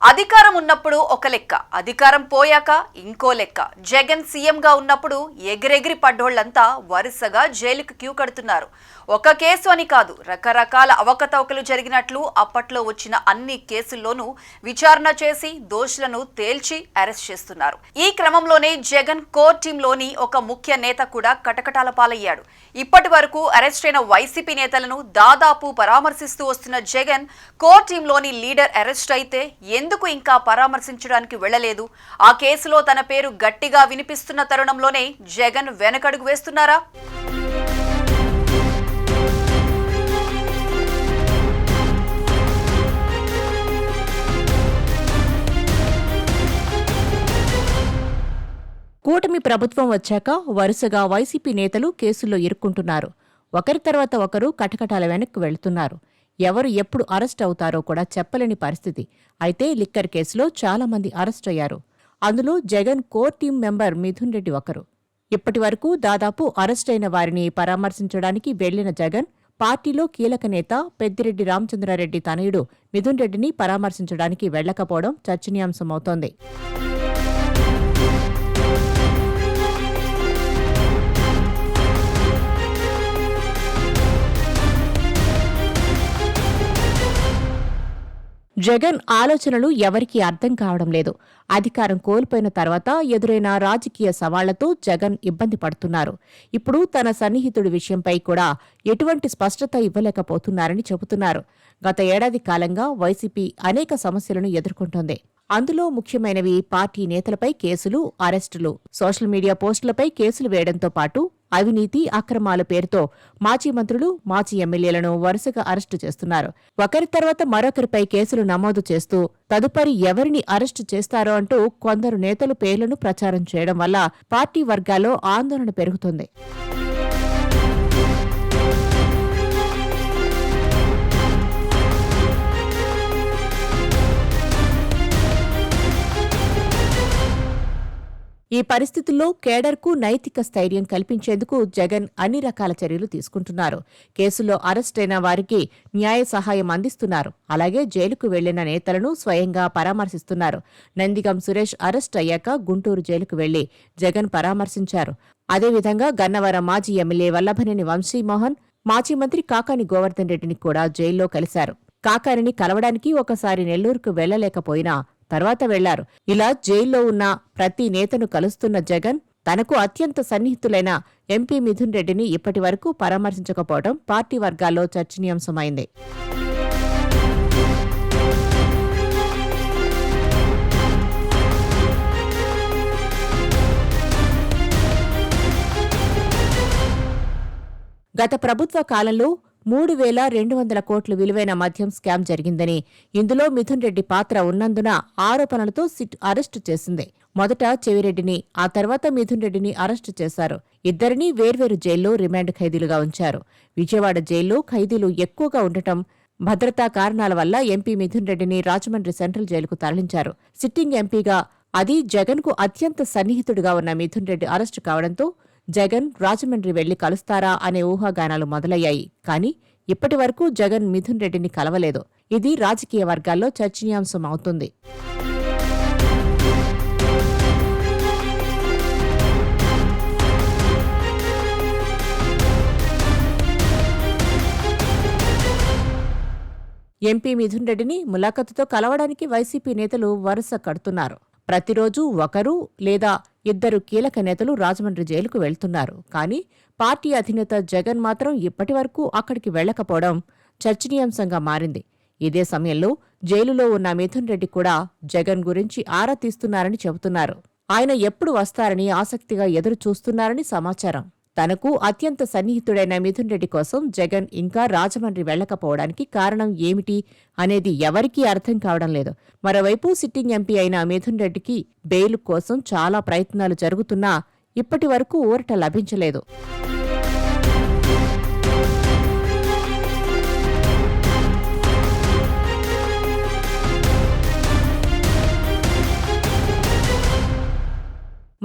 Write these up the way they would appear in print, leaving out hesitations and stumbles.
అధికారం ఉన్నప్పుడు ఒక లెక్క, అధికారం పోయాక ఇంకో లెక్క. జగన్ సీఎంగా ఉన్నప్పుడు ఎగిరెగిరి పడ్డోళ్లంతా వరుసగా జైలుకు క్యూ కడుతున్నారు. ఒక కేసు అని కాదు, రకరకాల అవకతవకలు జరిగినట్లు అప్పట్లో వచ్చిన అన్ని కేసుల్లోనూ విచారణ చేసి దోషులను తేల్చి అరెస్ట్ చేస్తున్నారు. ఈ క్రమంలోనే జగన్ కోర్ టీంలోని ఒక ముఖ్య నేత కూడా కటకటాల పాలయ్యాడు. ఇప్పటి వరకు అరెస్ట్ అయిన వైసీపీ నేతలను దాదాపు పరామర్శిస్తూ వస్తున్న జగన్ కోర్ టీంలోని లీడర్ అరెస్ట్ అయితే ఎందుకు ఇంకా పరామర్శించడానికి వెళ్లలేదు? ఆ కేసులో తన పేరు గట్టిగా వినిపిస్తున్న తరుణంలోనే జగన్ వెనకడుగు వేస్తున్నారా? కూటమి ప్రభుత్వం వచ్చాక వరుసగా వైసీపీ నేతలు కేసుల్లో ఇరుక్కుంటున్నారు. ఒకరి తర్వాత ఒకరు కటకటాల వెనక్కు వెళుతున్నారు. ఎవరు ఎప్పుడు అరెస్ట్ అవుతారో కూడా చెప్పలేని పరిస్థితి. అయితే లిక్కర్ కేసులో చాలా మంది అరెస్ట్ అయ్యారు. అందులో Jagan core team member Mithun Reddy ఒకరు. ఇప్పటి వరకు దాదాపు అరెస్ట్ అయిన వారిని పరామర్శించడానికి వెళ్లిన జగన్ పార్టీలో కీలక నేత పెద్దిరెడ్డి రామచంద్రారెడ్డి తనయుడు మిథున్ రెడ్డిని పరామర్శించడానికి వెళ్లకపోవడం చర్చనీయాంశమవుతోంది. జగన్ ఆలోచనలు ఎవరికీ అర్థం కావడం లేదు. అధికారం కోల్పోయిన తర్వాత ఎదురైన రాజకీయ సవాళ్లతో జగన్ ఇబ్బంది పడుతున్నారు. ఇప్పుడు తన సన్నిహితుడి విషయంపై కూడా ఎటువంటి స్పష్టత ఇవ్వలేకపోతున్నారని చెబుతున్నారు. గత ఏడాది కాలంగా వైసీపీ అనేక సమస్యలను ఎదుర్కొంటోంది. అందులో ముఖ్యమైనవి పార్టీ నేతలపై కేసులు, అరెస్టులు, సోషల్ మీడియా పోస్టులపై కేసులు వేయడంతో పాటు అవినీతి, అక్రమాల పేరుతో మాజీ మంత్రులు, మాజీ ఎమ్మెల్యేలను వరుసగా అరెస్టు చేస్తున్నారు. ఒకరి తర్వాత మరొకరిపై కేసులు నమోదు చేస్తూ తదుపరి ఎవరిని అరెస్టు చేస్తారో అంటూ కొందరు నేతలు పేర్లను ప్రచారం చేయడం వల్ల పార్టీ వర్గాల్లో ఆందోళన పెరుగుతోంది. ఈ పరిస్థితుల్లో కేడర్కు నైతిక స్థైర్యం కల్పించేందుకు జగన్ అన్ని రకాల చర్యలు తీసుకుంటున్నారు. కేసుల్లో అరెస్టైన వారికి న్యాయ సహాయం అందిస్తున్నారు. అలాగే జైలుకు వెళ్లిన నేతలను స్వయంగా పరామర్శిస్తున్నారు. నందిగం సురేష్ అరెస్ట్ అయ్యాక గుంటూరు జైలుకు వెళ్లి జగన్ పరామర్శించారు. అదేవిధంగా గన్నవరం మాజీ ఎమ్మెల్యే వల్లభనేని వంశీమోహన్, మాజీ మంత్రి కాకాని గోవర్ధన్ రెడ్డిని కూడా జైల్లో కలిశారు. కాకానిని కలవడానికి ఒకసారి నెల్లూరుకు వెళ్లలేకపోయినా తర్వాత వెళ్లారు. ఇలా జైల్లో ఉన్న ప్రతి నేతను కలుస్తున్న జగన్ తనకు అత్యంత సన్నిహితులైన ఎంపీ మిథున్ రెడ్డిని ఇప్పటి వరకు పరామర్శించకపోవడం పార్టీ వర్గాల్లో చర్చనీయాంశమైంది. గత ప్రభుత్వ కాలంలో 3,200 కోట్ల విలువైన మద్యం స్కామ్ జరిగిందని, ఇందులో మిథున్ రెడ్డి పాత్ర ఉన్నందున ఆరోపణలతో సిట్ అరెస్టు చేసింది. మొదట చెవిరెడ్డిని, ఆ తర్వాత మిథున్ రెడ్డిని అరెస్టు చేశారు. ఇద్దరినీ వేర్వేరు జైల్లో రిమాండ్ ఖైదీలుగా ఉంచారు. విజయవాడ జైల్లో ఖైదీలు ఎక్కువగా ఉండటం, భద్రతా కారణాల వల్ల ఎంపీ మిథున్ రెడ్డిని రాజమండ్రి సెంట్రల్ జైలుకు తరలించారు. సిట్టింగ్ ఎంపీగా, అది జగన్కు అత్యంత సన్నిహితుడిగా ఉన్న మిథున్ రెడ్డి అరెస్టు కావడంతో జగన్ రాజమండ్రి వెళ్లి కలుస్తారా అనే ఊహాగానాలు మొదలయ్యాయి. కానీ ఇప్పటి వరకు జగన్ మిథున్ రెడ్డిని కలవలేదు. ఇది రాజకీయ వర్గాల్లో చర్చనీయాంశం అవుతుంది. ఎంపీ మిథున్ రెడ్డిని ములాఖతుతో కలవడానికి వైసీపీ నేతలు వరుస కడుతున్నారు. ప్రతిరోజు ఒకరు లేదా ఇద్దరు కీలక నేతలు రాజమండ్రి జైలుకు వెళ్తున్నారు. కానీ పార్టీ అధినేత జగన్ మాత్రం ఇప్పటి వరకు అక్కడికి వెళ్లకపోవడం చర్చనీయాంశంగా మారింది. ఇదే సమయంలో జైలులో ఉన్న మిథున్ రెడ్డి కూడా జగన్ గురించి ఆరా తీస్తున్నారని చెబుతున్నారు. ఆయన ఎప్పుడు వస్తారని ఆసక్తిగా ఎదురు చూస్తున్నారని సమాచారం. తనకు అత్యంత సన్నిహితుడైన మిథున్ రెడ్డి కోసం జగన్ ఇంకా రాజమండ్రి వెళ్లకపోవడానికి కారణం ఏమిటి అనేది ఎవరికీ అర్థం కావడం లేదు. మరోవైపు సిట్టింగ్ ఎంపీ అయిన మిథున్ రెడ్డికి బెయిల్ కోసం చాలా ప్రయత్నాలు జరుగుతున్నా ఇప్పటి వరకు ఊరట లభించలేదు.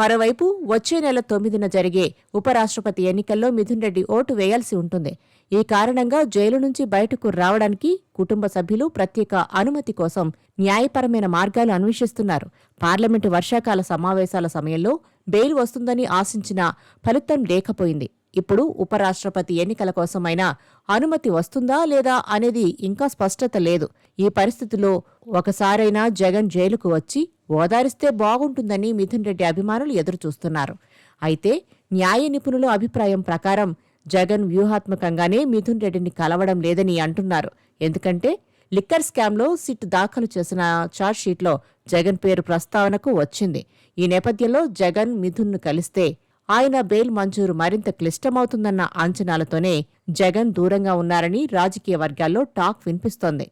మరోవైపు వచ్చే నెల 9న జరిగే ఉపరాష్ట్రపతి ఎన్నికల్లో మిథున్ రెడ్డి ఓటు వేయాల్సి ఉంటుంది. ఈ కారణంగా జైలు నుంచి బయటకు రావడానికి కుటుంబ సభ్యులు ప్రత్యేక అనుమతి కోసం న్యాయపరమైన మార్గాలు అన్వేషిస్తున్నారు. పార్లమెంటు వర్షాకాల సమావేశాల సమయంలో బెయిల్ వస్తుందని ఆశించిన ఫలితం లేకపోయింది. ఇప్పుడు ఉపరాష్ట్రపతి ఎన్నికల కోసమైనా అనుమతి వస్తుందా లేదా అనేది ఇంకా స్పష్టత లేదు. ఈ పరిస్థితిలో ఒకసారైనా జగన్ జైలుకు వచ్చి ఓదారిస్తే బాగుంటుందని మిథున్ రెడ్డి అభిమానులు ఎదురుచూస్తున్నారు. అయితే న్యాయ నిపుణుల అభిప్రాయం ప్రకారం జగన్ వ్యూహాత్మకంగానే మిథున్ రెడ్డిని కలవడం లేదని అంటున్నారు. ఎందుకంటే లిక్కర్ స్కామ్లో సిట్ దాఖలు చేసిన ఛార్జ్షీట్లో జగన్ పేరు ప్రస్తావనకు వచ్చింది. ఈ నేపథ్యంలో జగన్ మిథున్ను కలిస్తే ఆయన బెయిల్ మంజూరు మరింత క్లిష్టమవుతుందన్న అంచనాలతోనే జగన్ దూరంగా ఉన్నారని రాజకీయ వర్గాల్లో టాక్ వినిపిస్తోంది.